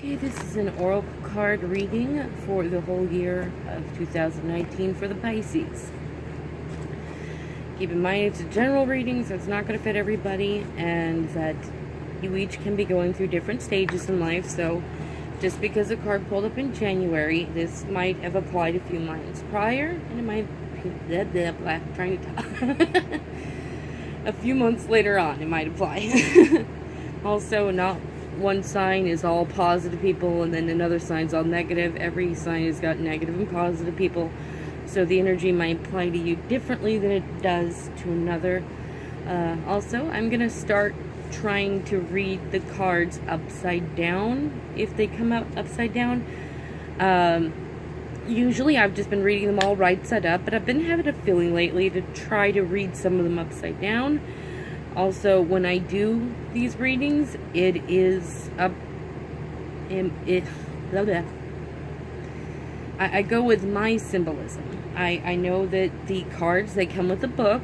Okay, this is an oracle card reading for the whole year of 2019 for the Pisces. Keep in mind it's a general reading, so it's not going to fit everybody, and that you each can be going through different stages in life. So just because a card pulled up in January, this might have applied a few months prior, and it might trying to talk. A few months later on, it might apply. Also, not one sign is all positive people and then another sign's all negative. Every sign has got negative and positive people, so the energy might apply to you differently than it does to another. Also, I'm gonna start trying to read the cards upside down if they come out upside down. Usually I've just been reading them all right side up, but I've been having a feeling lately to try to read some of them upside down. Also, when I do these readings, it is I go with my symbolism. I know that the cards, they come with a book,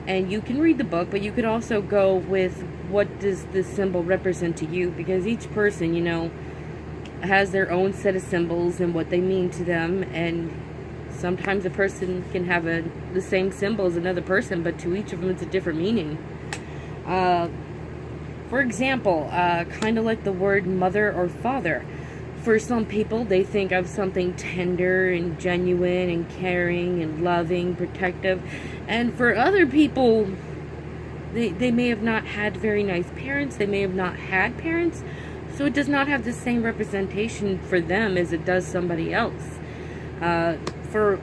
and you can read the book, but you could also go with what does this symbol represent to you, because each person, has their own set of symbols and what they mean to them, and sometimes a person can have the same symbol as another person, but to each of them it's a different meaning. For example, kind of like the word mother or father. For some people, they think of something tender and genuine and caring and loving, protective. And for other people, they may have not had very nice parents. They may have not had parents. So it does not have the same representation for them as it does somebody else. For,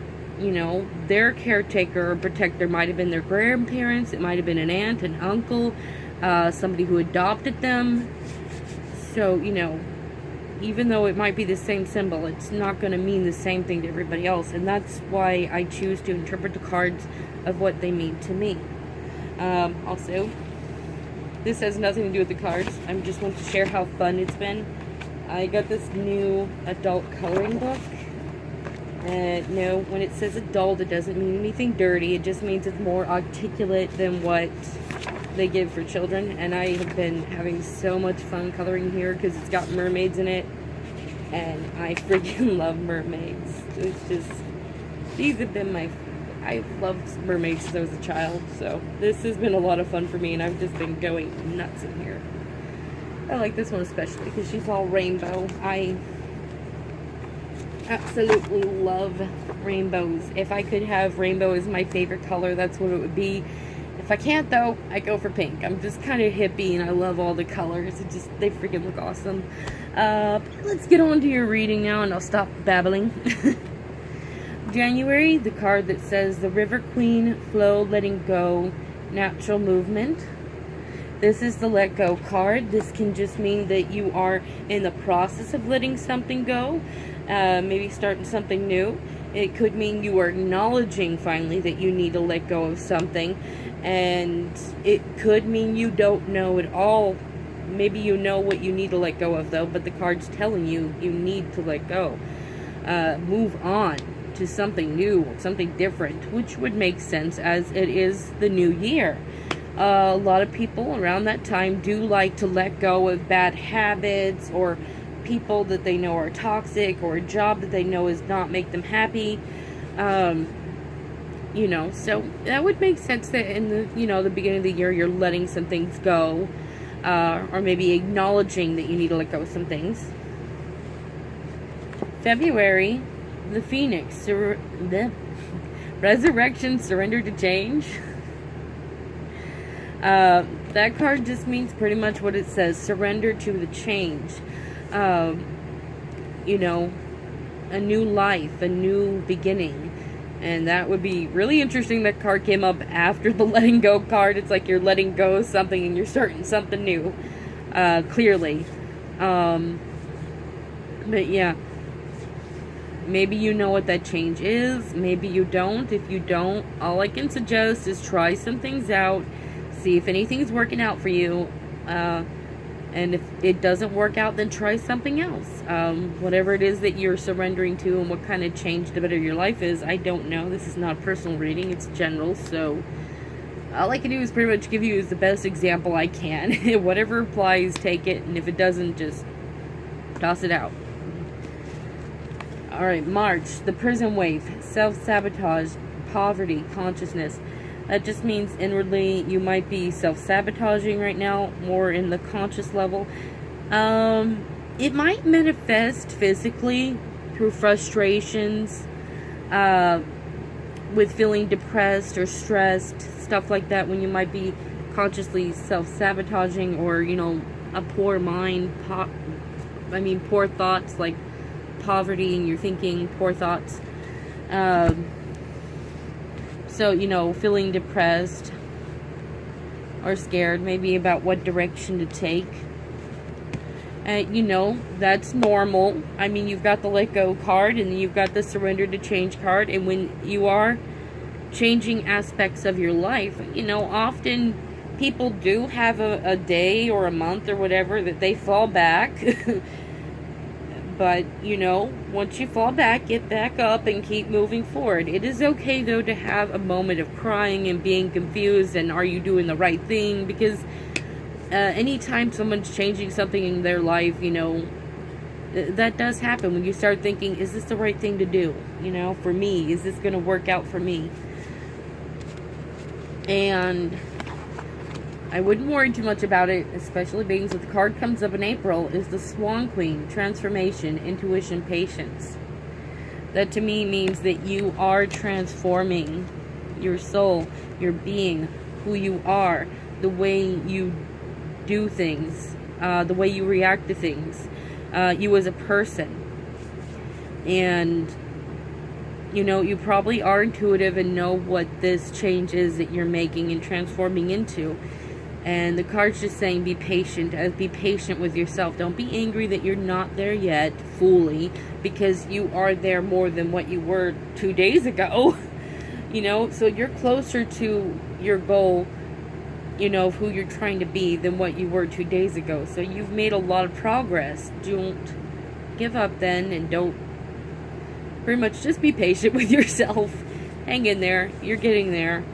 their caretaker or protector might have been their grandparents. It might have been an aunt, an uncle, somebody who adopted them. So, even though it might be the same symbol, it's not going to mean the same thing to everybody else. And that's why I choose to interpret the cards of what they mean to me. Also, this has nothing to do with the cards. I just want to share how fun it's been. I got this new adult coloring book. No, when it says adult, it doesn't mean anything dirty. It just means it's more articulate than what they give for children. And I have been having so much fun coloring here because it's got mermaids in it. And I freaking love mermaids. It's just, these have been I've loved mermaids since I was a child. So this has been a lot of fun for me, and I've just been going nuts in here. I like this one especially because she's all rainbow. I absolutely love rainbows. If I could have rainbow as my favorite color, that's what it would be. If I can't though, I go for pink. I'm just kind of hippie and I love all the colors. They freaking look awesome. Let's get on to your reading now and I'll stop babbling. January, the card that says the River Queen, flow, letting go, natural movement. This is the let go card. This can just mean that you are in the process of letting something go, maybe starting something new. It could mean you are acknowledging finally that you need to let go of something, and it could mean you don't know at all. Maybe you know what you need to let go of though, but the card's telling you you need to let go. Move on to something new, something different, which would make sense as it is the new year. A lot of people around that time do like to let go of bad habits or people that they know are toxic or a job that they know is not make them happy. So that would make sense that in the beginning of the year you're letting some things go, or maybe acknowledging that you need to let go of some things. February, the Phoenix, the resurrection, surrender to change. That card just means pretty much what it says, surrender to the change. A new life, a new beginning. And that would be really interesting. That card came up after the letting go card. It's like you're letting go of something and you're starting something new, clearly. But yeah, maybe you know what that change is, maybe you don't. If you don't, all I can suggest is try some things out, see if anything's working out for you, and if it doesn't work out, then try something else. Whatever it is that you're surrendering to and what kind of change to better your life is, I don't know. This is not a personal reading, it's general, so all I can do is pretty much give you the best example I can. Whatever applies, take it, and if it doesn't, just Toss it out. Alright, March, the prison wave, self-sabotage, poverty, consciousness. That just means inwardly you might be self-sabotaging right now, more in the conscious level. It might manifest physically through frustrations, with feeling depressed or stressed, stuff like that, when you might be consciously self-sabotaging, or, you know, a poor mind, poor thoughts, like poverty, and you're thinking poor thoughts. So, you know, feeling depressed or scared maybe about what direction to take. You know, that's normal. I mean, you've got the let go card, and you've got the surrender to change card. And when you are changing aspects of your life, you know, often people do have a day or a month or whatever that they fall back. But, you know, once you fall back, get back up and keep moving forward. It is okay, though, to have a moment of crying and being confused and are you doing the right thing? Because anytime someone's changing something in their life, you know, that does happen when you start thinking, is this the right thing to do? You know, for me, is this going to work out for me? And I wouldn't worry too much about it, especially being that the card comes up in April, is the Swan Queen, transformation, intuition, patience. That to me means that you are transforming your soul, your being, who you are, the way you do things, the way you react to things, you as a person. And, you know, you probably are intuitive and know what this change is that you're making and transforming into. And the card's just saying be patient. Be patient with yourself. Don't be angry that you're not there yet fully, because you are there more than what you were 2 days ago. You know, so you're closer to your goal, you know, of who you're trying to be than what you were 2 days ago. So you've made a lot of progress. Don't give up then, and don't, pretty much just be patient with yourself. Hang in there. You're getting there.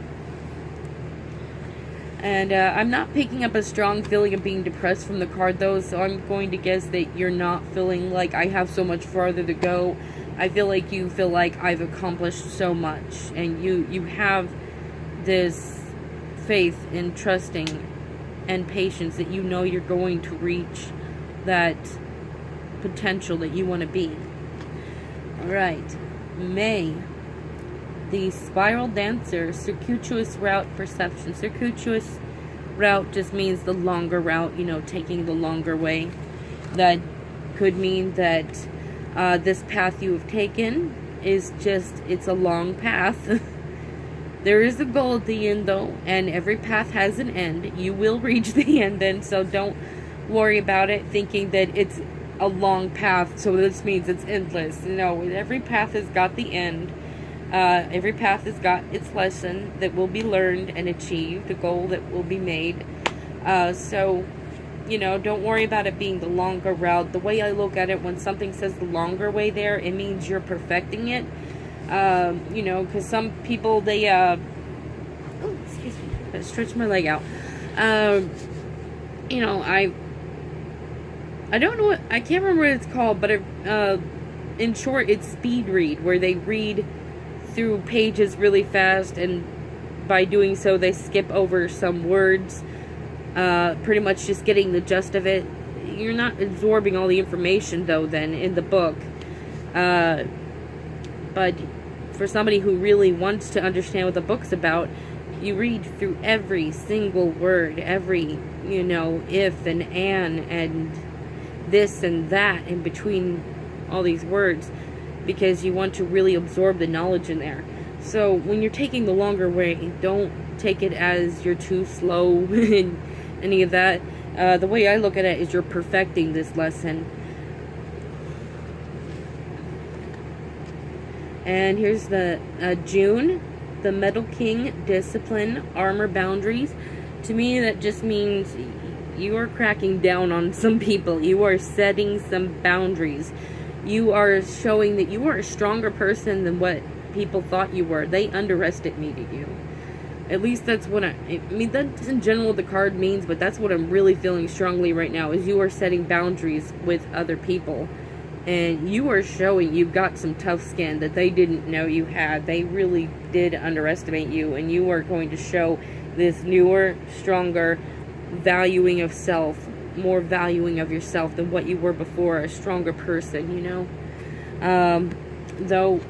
And I'm not picking up a strong feeling of being depressed from the card, though, so I'm going to guess that you're not feeling like I have so much farther to go. I feel like you feel like I've accomplished so much, and you have this faith and trusting and patience that you know you're going to reach that potential that you want to be. Alright, May. The Spiral Dancer, circuitous route perception. Circuitous route just means the longer route, you know, taking the longer way. That could mean that this path you have taken is just, it's a long path. There is a goal at the end, though, and every path has an end. You will reach the end then, so don't worry about it thinking that it's a long path, so this means it's endless. No, every path has got the end. Every path has got its lesson that will be learned and achieved, a goal that will be made. So, you know, don't worry about it being the longer route. The way I look at it, when something says the longer way there, it means you're perfecting it. You know, because some people, they, oh, excuse me, I stretched my leg out. You know, I don't know what, I can't remember what it's called, but in short, it's speed read, where they read through pages really fast, and by doing so they skip over some words, pretty much just getting the gist of it. You're not absorbing all the information, though, then in the book, but for somebody who really wants to understand what the book's about, you read through every single word, every, you know, if and and this and that in between all these words, because you want to really absorb the knowledge in there. So when you're taking the longer way, don't take it as you're too slow and any of that. The way I look at it is you're perfecting this lesson. And here's the June, the Metal King, discipline, armor, boundaries. To me, that just means you are cracking down on some people. You are setting some boundaries. You are showing that you are a stronger person than what people thought you were. They underestimated you. At least that's what I mean, that's in general what the card means, but that's what I'm really feeling strongly right now, is you are setting boundaries with other people. And you are showing you've got some tough skin that they didn't know you had. They really did underestimate you, and you are going to show this newer, stronger valuing of self, more valuing of yourself than what you were before, a stronger person, you know? Though,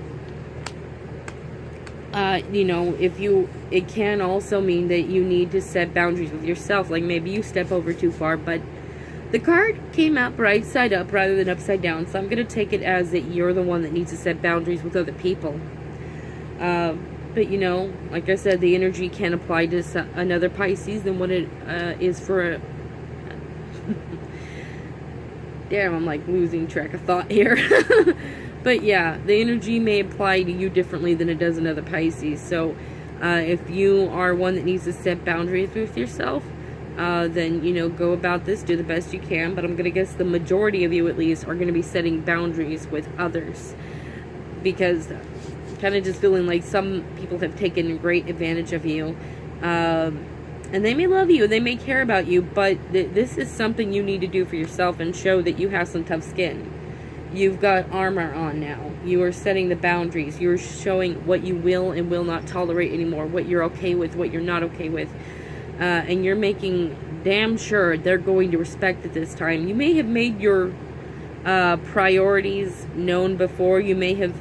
you know, it can also mean that you need to set boundaries with yourself, like maybe you step over too far, but the card came out right side up rather than upside down, so I'm going to take it as that you're the one that needs to set boundaries with other people. But, you know, like I said, the energy can apply to another Pisces than what it is for a... Damn, I'm like losing track of thought here. But yeah, the energy may apply to you differently than it does another Pisces. So if you are one that needs to set boundaries with yourself, then, you know, go about this, do the best you can. But I'm going to guess the majority of you, at least, are going to be setting boundaries with others. Because kind of just feeling like some people have taken great advantage of you. And they may love you, they may care about you, but this is something you need to do for yourself and show that you have some tough skin. You've got armor on now. You are setting the boundaries. You're showing what you will and will not tolerate anymore, what you're okay with, what you're not okay with. And you're making damn sure they're going to respect it this time. You may have made your priorities known before. You may have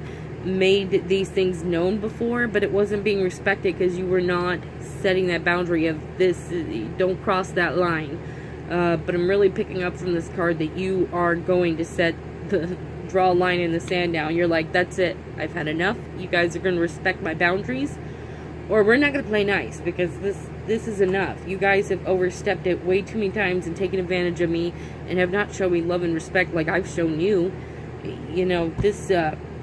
made these things known before, but it wasn't being respected because you were not setting that boundary of this, don't cross that line. But I'm really picking up from this card that you are going to draw a line in the sand now. You're like, that's it, I've had enough. You guys are going to respect my boundaries, or we're not going to play nice, because this is enough. You guys have overstepped it way too many times and taken advantage of me and have not shown me love and respect like I've shown you. You know,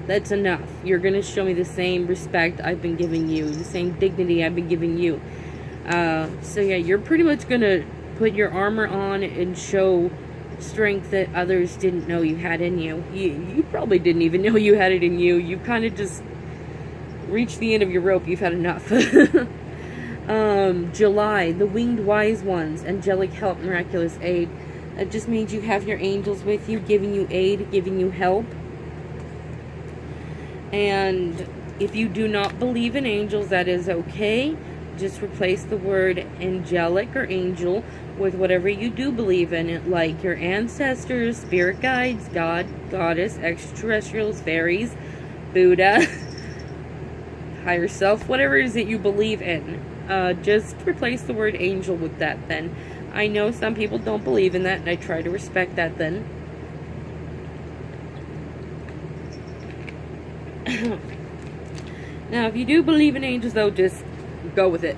that's enough. You're going to show me the same respect I've been giving you, the same dignity I've been giving you. So yeah, you're pretty much going to put your armor on and show strength that others didn't know you had in you. You probably didn't even know you had it in you. You kind of just reached the end of your rope. You've had enough. July, the winged wise ones, angelic help, miraculous aid. That just means you have your angels with you, giving you aid, giving you help. And if you do not believe in angels, that is okay. Just replace the word angelic or angel with whatever you do believe in it, like your ancestors, spirit guides, God, goddess, extraterrestrials, fairies, Buddha, higher self, whatever it is that you believe in. Just replace the word angel with that then. I know some people don't believe in that, and I try to respect that then. Now, if you do believe in angels, though, just go with it.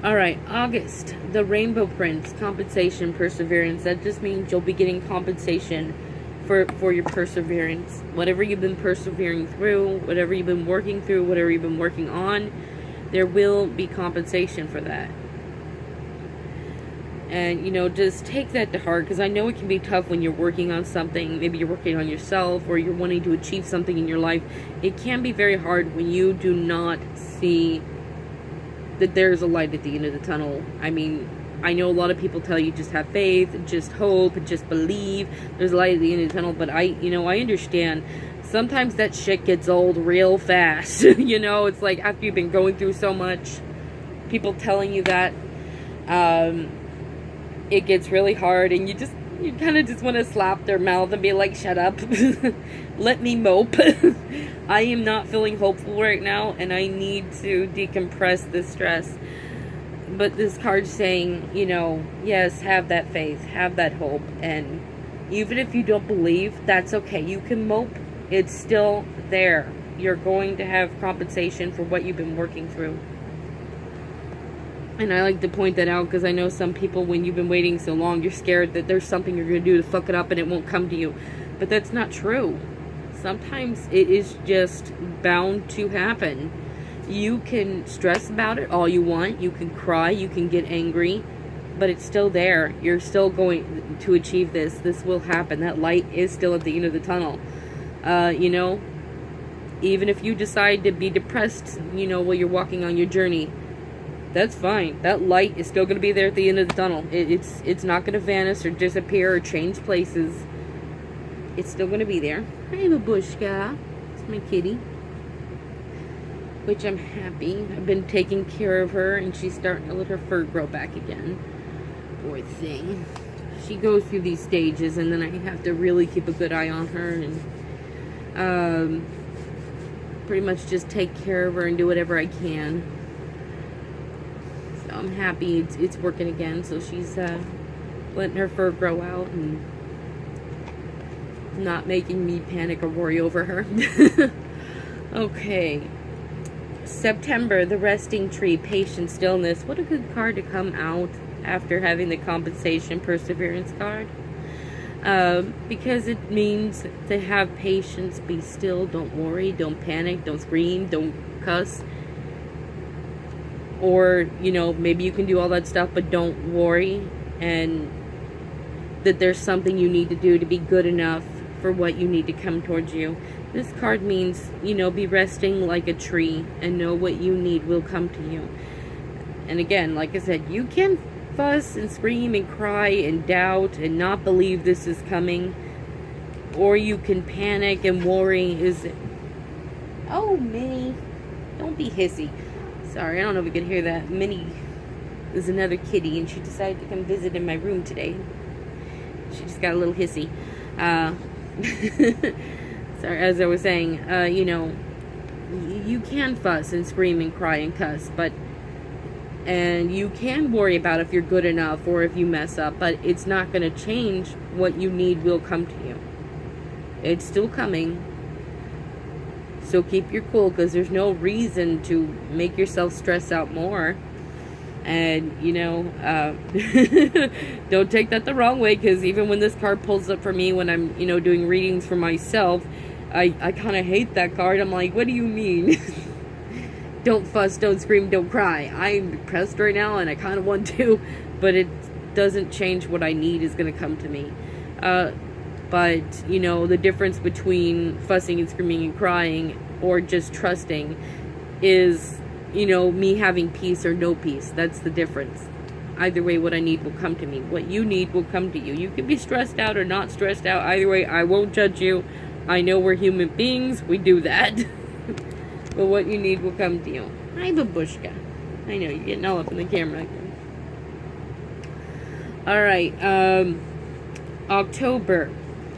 Alright, August, the Rainbow Prince, compensation, perseverance. That just means you'll be getting compensation for your perseverance. Whatever you've been persevering through, whatever you've been working through, whatever you've been working on, there will be compensation for that. And, you know, just take that to heart, because I know it can be tough when you're working on something. Maybe you're working on yourself, or you're wanting to achieve something in your life. It can be very hard when you do not see that there's a light at the end of the tunnel. I mean, I know a lot of people tell you just have faith, just hope, just believe. There's a light at the end of the tunnel, but I understand. Sometimes that shit gets old real fast. You know, it's like after you've been going through so much, people telling you that, it gets really hard, and you kind of just want to slap their mouth and be like, shut up. Let me mope. I am not feeling hopeful right now, and I need to decompress this stress. But this card's saying, you know, yes, have that faith, have that hope, and even if you don't believe, that's okay. You can mope. It's still there. You're going to have compensation for what you've been working through. And I like to point that out, because I know some people, when you've been waiting so long, you're scared that there's something you're going to do to fuck it up and it won't come to you. But that's not true. Sometimes it is just bound to happen. You can stress about it all you want. You can cry. You can get angry. But it's still there. You're still going to achieve this. This will happen. That light is still at the end of the tunnel. You know, Even if you decide to be depressed, while you're walking on your journey, that's fine. That light is still going to be there at the end of the tunnel. It's not going to vanish or disappear or change places. It's still going to be there. Hi, Babushka. It's my kitty. Which I'm happy. I've been taking care of her, and she's starting to let her fur grow back again. Poor thing. She goes through these stages, and then I have to really keep a good eye on her, and pretty much just take care of her and do whatever I can. So I'm happy it's working again. So she's letting her fur grow out and not making me panic or worry over her. Okay. September, the resting tree, patience, stillness. What a good card to come out after having the compensation, perseverance card. Because it means to have patience, be still, don't worry, don't panic, don't scream, don't cuss. Or, maybe you can do all that stuff, but don't worry. And that there's something you need to do to be good enough for what you need to come towards you. This card means, be resting like a tree and know what you need will come to you. And again, like I said, you can fuss and scream and cry and doubt and not believe this is coming. Or you can panic and worry. Oh, Minnie, don't be hissy. Sorry, I don't know if you can hear that. Minnie is another kitty, and she decided to come visit in my room today. She just got a little hissy. Sorry, as I was saying, you can fuss and scream and cry and cuss, and you can worry about if you're good enough or if you mess up, but it's not going to change. What you need will come to you. It's still coming. So keep your cool, because there's no reason to make yourself stress out more. And, don't take that the wrong way, because even when this card pulls up for me when I'm, doing readings for myself, I kind of hate that card. I'm like, what do you mean? Don't fuss, don't scream, don't cry. I'm depressed right now, and I kind of want to, but it doesn't change what I need is going to come to me. But, the difference between fussing and screaming and crying or just trusting is, me having peace or no peace. That's the difference. Either way, what I need will come to me. What you need will come to you. You can be stressed out or not stressed out. Either way, I won't judge you. I know we're human beings. We do that. But what you need will come to you. Hi, Babushka. I know, you're getting all up in the camera again. Alright, October.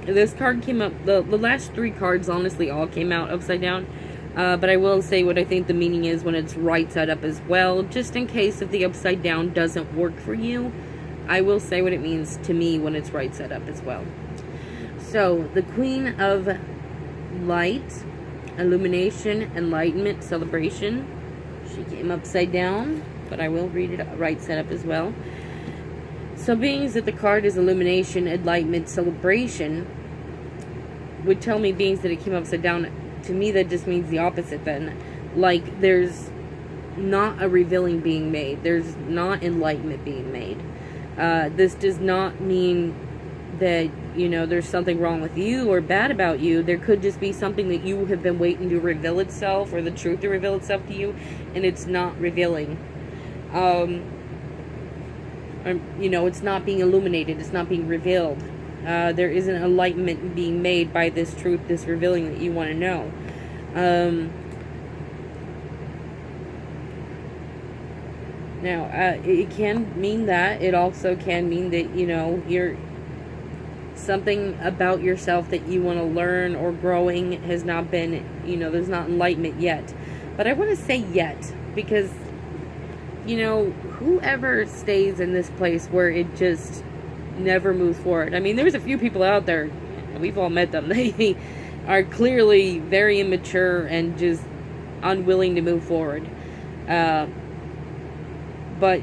This card came up, the last three cards honestly all came out upside down. But I will say what I think the meaning is when it's right side up as well. Just in case if the upside down doesn't work for you, I will say what it means to me when it's right side up as well. So, the Queen of Light, Illumination, Enlightenment, Celebration. She came upside down, but I will read it right side up as well. So, being that the card is Illumination, Enlightenment, Celebration, would tell me, being that it came upside down, to me that just means the opposite then. Like, there's not a revealing being made. There's not enlightenment being made. This does not mean that, there's something wrong with you or bad about you. There could just be something that you have been waiting to reveal itself, or the truth to reveal itself to you, and it's not revealing. It's not being illuminated. It's not being revealed. There isn't enlightenment being made by this truth, this revealing that you want to know. Now, it can mean that. It also can mean that, you're something about yourself that you want to learn or growing has not been, there's not enlightenment yet. But I want to say yet, because, whoever stays in this place where it just never moves forward. I mean, there's a few people out there, we've all met them, they are clearly very immature and just unwilling to move forward. But,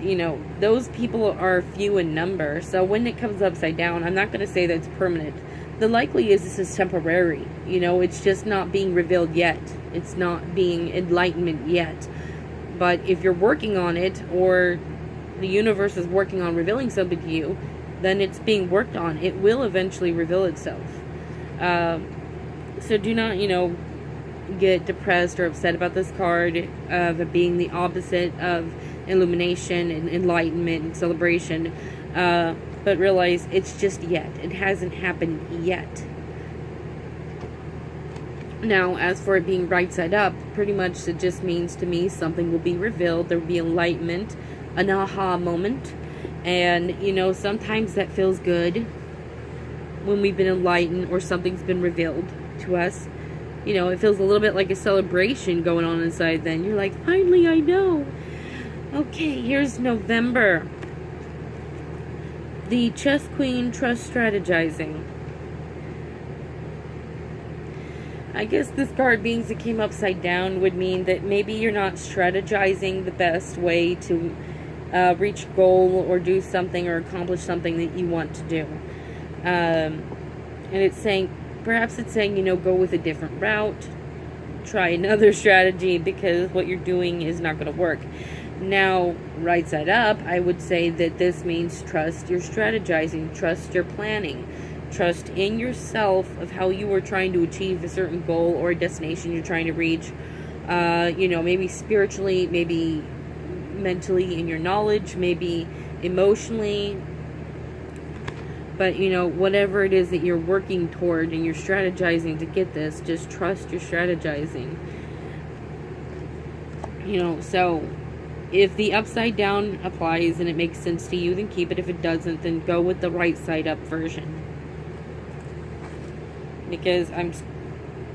those people are few in number. So when it comes upside down, I'm not going to say that it's permanent. The likely is this is temporary. It's just not being revealed yet. It's not being enlightenment yet. But if you're working on it, or the universe is working on revealing something to you, then it's being worked on. It will eventually reveal itself. So do not, get depressed or upset about this card of it being the opposite of illumination and enlightenment and celebration, but realize it's just yet. It hasn't happened yet. Now, as for it being right side up, pretty much it just means to me something will be revealed. There will be enlightenment, an aha moment. And, sometimes that feels good when we've been enlightened or something's been revealed to us. It feels a little bit like a celebration going on inside then. You're like, finally, I know. Okay, here's November. The Chess Queen, Trust Strategizing. I guess this card, being it came upside down, would mean that maybe you're not strategizing the best way to reach a goal or do something or accomplish something that you want to do. And it's saying, perhaps it's saying, go with a different route, try another strategy, because what you're doing is not going to work. Now, right side up, I would say that this means trust your strategizing, trust your planning, trust in yourself of how you are trying to achieve a certain goal or a destination you're trying to reach. Maybe spiritually, maybe mentally in your knowledge, maybe emotionally. But, whatever it is that you're working toward and you're strategizing to get this, just trust your strategizing. So if the upside down applies and it makes sense to you, then keep it. If it doesn't, then go with the right side up version. Because I'm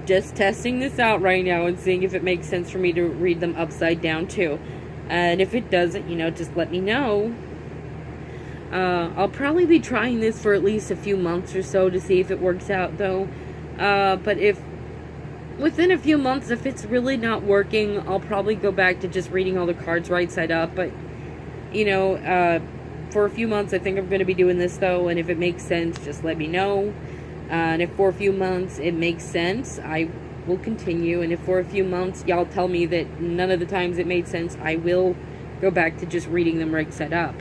just testing this out right now and seeing if it makes sense for me to read them upside down too. And if it doesn't, just let me know. I'll probably be trying this for at least a few months or so to see if it works out, though. But if within a few months, if it's really not working, I'll probably go back to just reading all the cards right side up. But, for a few months, I think I'm going to be doing this, though. And if it makes sense, just let me know. And if for a few months it makes sense, I will continue. And if for a few months y'all tell me that none of the times it made sense, I will go back to just reading them right side up.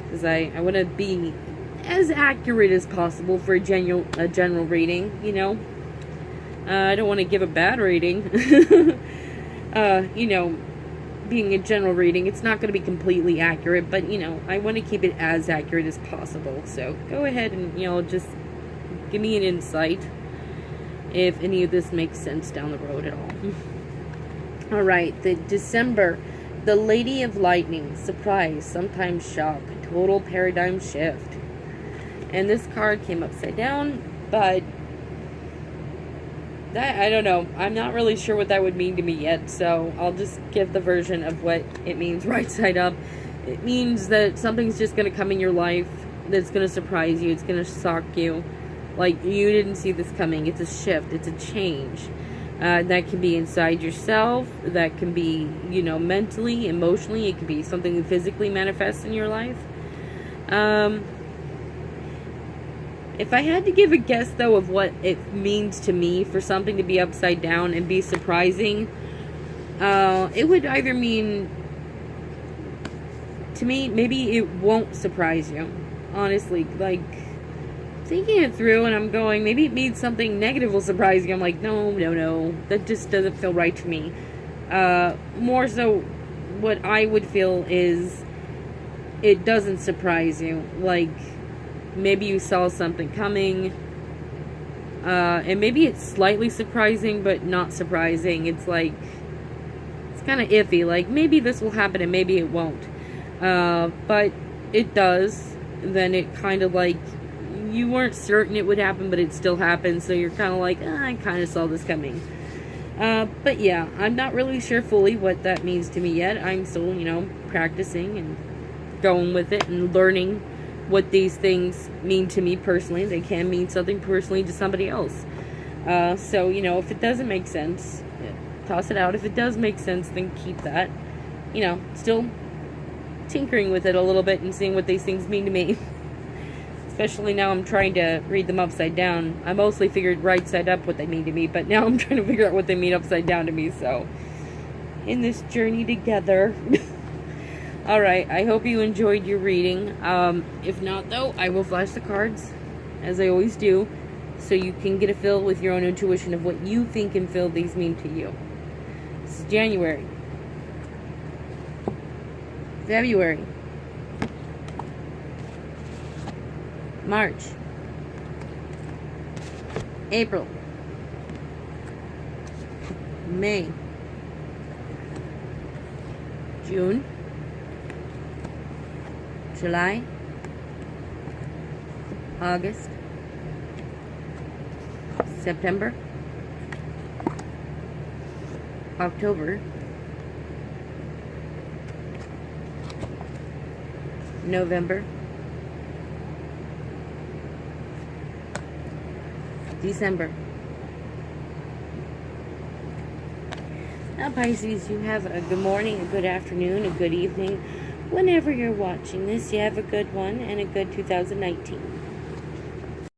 Because I want to be as accurate as possible for a general reading, I don't want to give a bad rating. Being a general reading, it's not going to be completely accurate, but, I want to keep it as accurate as possible. So go ahead and, just give me an insight if any of this makes sense down the road at all. Alright, the December, the Lady of Lightning, surprise, sometimes shock, total paradigm shift. And this card came upside down, but that, I don't know. I'm not really sure what that would mean to me yet, so I'll just give the version of what it means right side up. It means that something's just going to come in your life that's going to surprise you. It's going to shock you. Like, you didn't see this coming. It's a shift. It's a change. That can be inside yourself. That can be, mentally, emotionally. It can be something that physically manifests in your life. If I had to give a guess, though, of what it means to me for something to be upside down and be surprising, it would either mean, to me, maybe it won't surprise you. Honestly, like, thinking it through, and I'm going, maybe it means something negative will surprise you. I'm like, no, that just doesn't feel right to me. More so, what I would feel is it doesn't surprise you. Like, maybe you saw something coming, and maybe it's slightly surprising, but not surprising. It's like, it's kind of iffy. Like, maybe this will happen and maybe it won't. But it does. Then it kind of like, you weren't certain it would happen, but it still happened, so you're kind of like, I kind of saw this coming. But yeah, I'm not really sure fully what that means to me yet. I'm still, practicing and going with it and learning what these things mean to me personally. They can mean something personally to somebody else. So, if it doesn't make sense, toss it out. If it does make sense, then keep that. Still tinkering with it a little bit and seeing what these things mean to me. Especially now I'm trying to read them upside down. I mostly figured right side up what they mean to me, but now I'm trying to figure out what they mean upside down to me, so in this journey together. Alright, I hope you enjoyed your reading. If not, though, I will flash the cards, as I always do. so you can get a feel with your own intuition of what you think and feel these mean to you. This is January. February. March. April. May. June. July. August. September. October. November. December. Now, Pisces, you have a good morning, a good afternoon, a good evening. Whenever you're watching this, you have a good one and a good 2019.